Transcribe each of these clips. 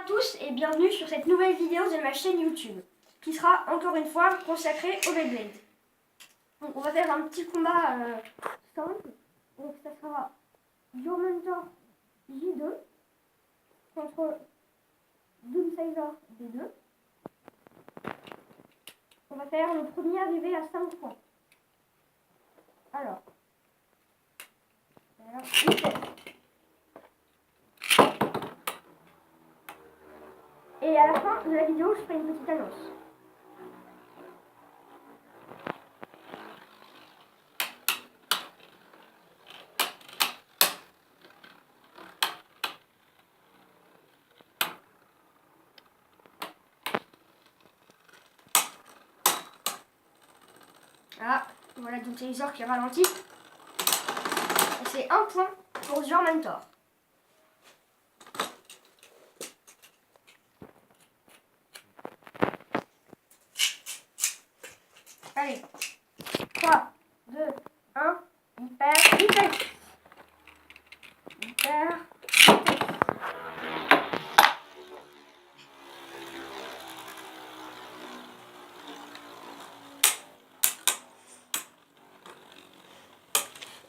tous et bienvenue sur cette nouvelle vidéo de ma chaîne YouTube qui sera encore une fois consacrée au Beyblade. Donc on va faire un petit combat simple. Donc ça sera Doomsazer J2 contre Doomsazer D2. On va faire le premier arrivé à 5 points. Alors, et à la fin de la vidéo, je ferai une petite annonce. Ah, voilà Doomsazer qui ralentit. Et c'est un point pour Mentor. Allez, 3, 2, 1, hyper vitesse. Hyper vitesse.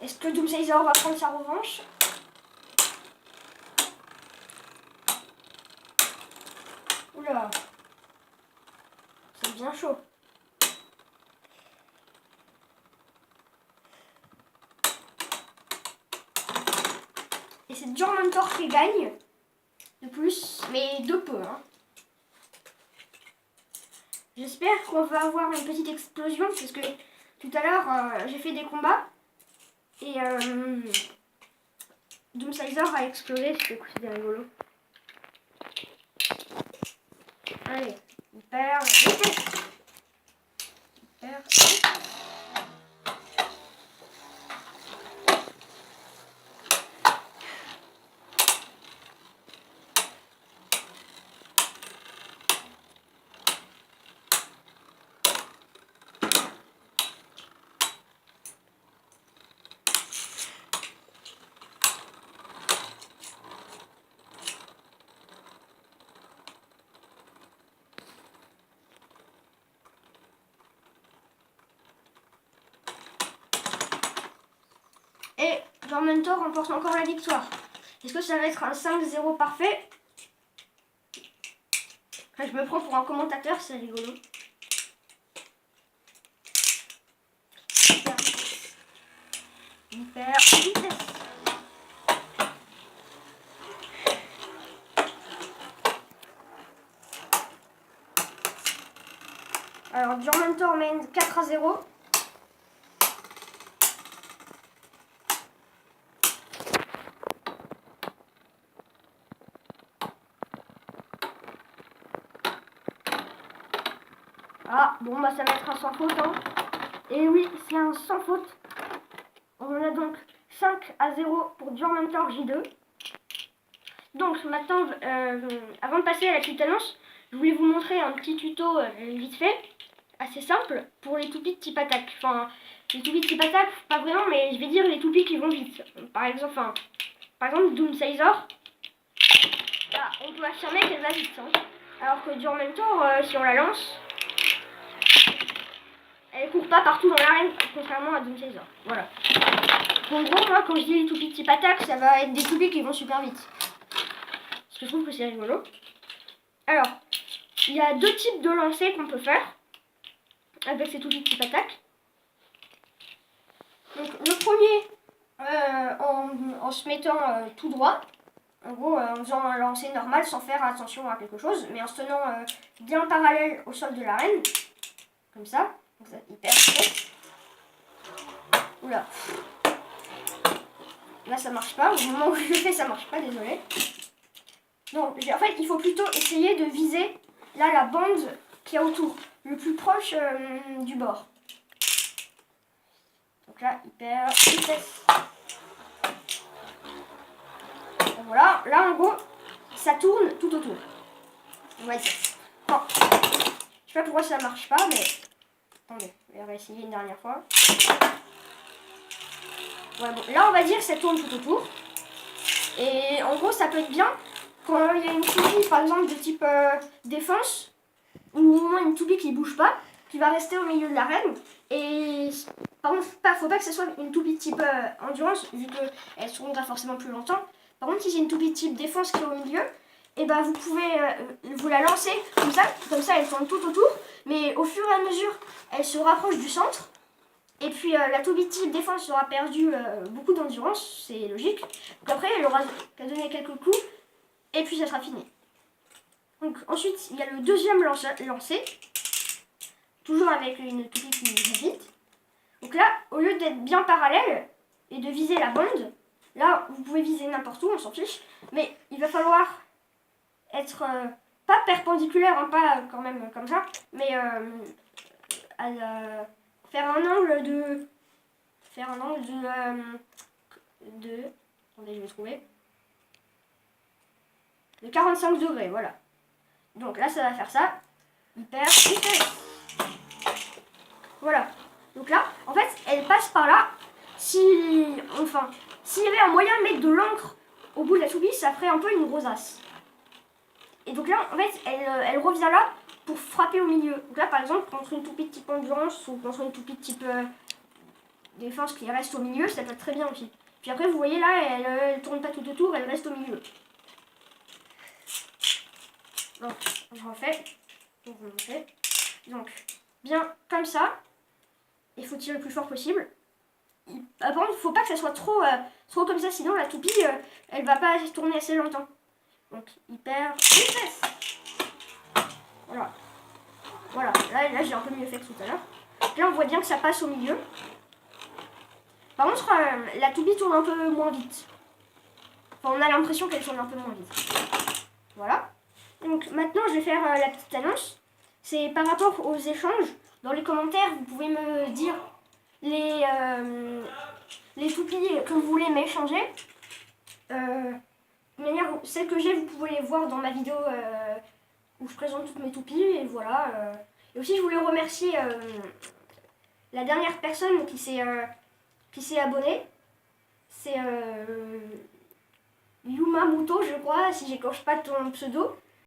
Est-ce que Doomsazer va prendre sa revanche? Oula, c'est bien chaud. Et c'est Mentor qui gagne de plus, mais de peu. Hein. J'espère qu'on va avoir une petite explosion parce que tout à l'heure j'ai fait des combats et Doomsazer a explosé. C'était rigolo. Allez, hyper vitesse. Hyper vitesse. Et Mentor remporte encore la victoire. Est-ce que ça va être un 5-0 parfait? Je me prends pour un commentateur, c'est rigolo. Hyper vitesse. Alors, Mentor mène 4-0. Ah, bon, bah ça va être un sans faute. Hein. Et oui, c'est un sans faute. On a donc 5-0 pour Mentor J2. Donc maintenant, avant de passer à la petite annonce, je voulais vous montrer un petit tuto vite fait, assez simple, pour les toupies de type attaque. Enfin, les toupies de type attaque, pas vraiment, mais je vais dire les toupies qui vont vite. Par exemple, Doomsazer, là, on peut affirmer qu'elle va vite. Hein. Alors que Mentor, si on la lance, elle court pas partout dans l'arène, contrairement à Doomsazer. Voilà. En gros, moi, quand je dis les toupies de type attaque, ça va être des toupies qui vont super vite. Parce que je trouve que c'est rigolo. Alors, il y a deux types de lancers qu'on peut faire avec ces toupies de type attaque. Donc, le premier, en se mettant tout droit. En gros, en faisant un lancer normal sans faire attention à quelque chose, mais en se tenant bien parallèle au sol de l'arène. Comme ça. Donc ça, hyper vite. Oula. Là, ça marche pas. Au moment où je le fais, ça marche pas, désolé. Donc, en fait, il faut plutôt essayer de viser là la bande qui est autour, le plus proche du bord. Donc là, hyper vitesse. Voilà, là en gros, ça tourne tout autour. On va essayer. Bon, je sais pas pourquoi ça marche pas, mais attendez, on va essayer une dernière fois. Ouais, bon, là on va dire que ça tourne tout autour. Et en gros, ça peut être bien quand il y a une toupie, par exemple, de type défense, ou au moins une toupie qui bouge pas, qui va rester au milieu de l'arène. Et par contre, faut pas que ce soit une toupie type endurance, vu qu'elle tournera forcément plus longtemps. Par contre, si c'est une toupie type défense qui est au milieu, et ben vous pouvez vous la lancer comme ça elle tourne tout autour, mais au fur et à mesure, elle se rapproche du centre. Et puis la toupie type défense aura perdu beaucoup d'endurance, c'est logique. Donc après, elle aura qu'à donner quelques coups, et puis ça sera fini. Donc ensuite, il y a le deuxième lancer, toujours avec une toupie qui va vite. Donc là, au lieu d'être bien parallèle et de viser la bande, là, vous pouvez viser n'importe où, on s'en fiche, mais il va falloir être pas perpendiculaire, hein, pas quand même comme ça, mais faire un angle de... Attendez, je vais trouver. De 45 degrés, voilà. Donc là, ça va faire ça. Hyper vitesse. Voilà. Donc là, en fait, elle passe par là. S'il y avait un moyen de mettre de l'encre au bout de la toupie, ça ferait un peu une rosace. Et donc là, en fait, elle revient là pour frapper au milieu. Donc là, par exemple, contre une toupie de type endurance ou contre une toupie de type défense qui reste au milieu, ça peut être très bien aussi. Puis après, vous voyez là, elle tourne pas tout autour, elle reste au milieu. Donc, je refais. Donc, bien comme ça. Il faut tirer le plus fort possible. Par contre, il faut pas que ça soit trop comme ça, sinon la toupie, elle va pas se tourner assez longtemps. Donc, hyper vitesse. Voilà. Voilà, là j'ai un peu mieux fait que tout à l'heure. Là, on voit bien que ça passe au milieu. Par contre, la toupie tourne un peu moins vite. Enfin, on a l'impression qu'elle tourne un peu moins vite. Voilà. Donc, maintenant, je vais faire la petite annonce. C'est par rapport aux échanges. Dans les commentaires, vous pouvez me dire les toupies que vous voulez m'échanger. De manière, celles que j'ai, vous pouvez les voir dans ma vidéo où je présente toutes mes toupies. Et voilà. Et aussi, je voulais remercier la dernière personne qui s'est abonnée. C'est Yuma Muto, je crois, si j'écorche pas ton pseudo.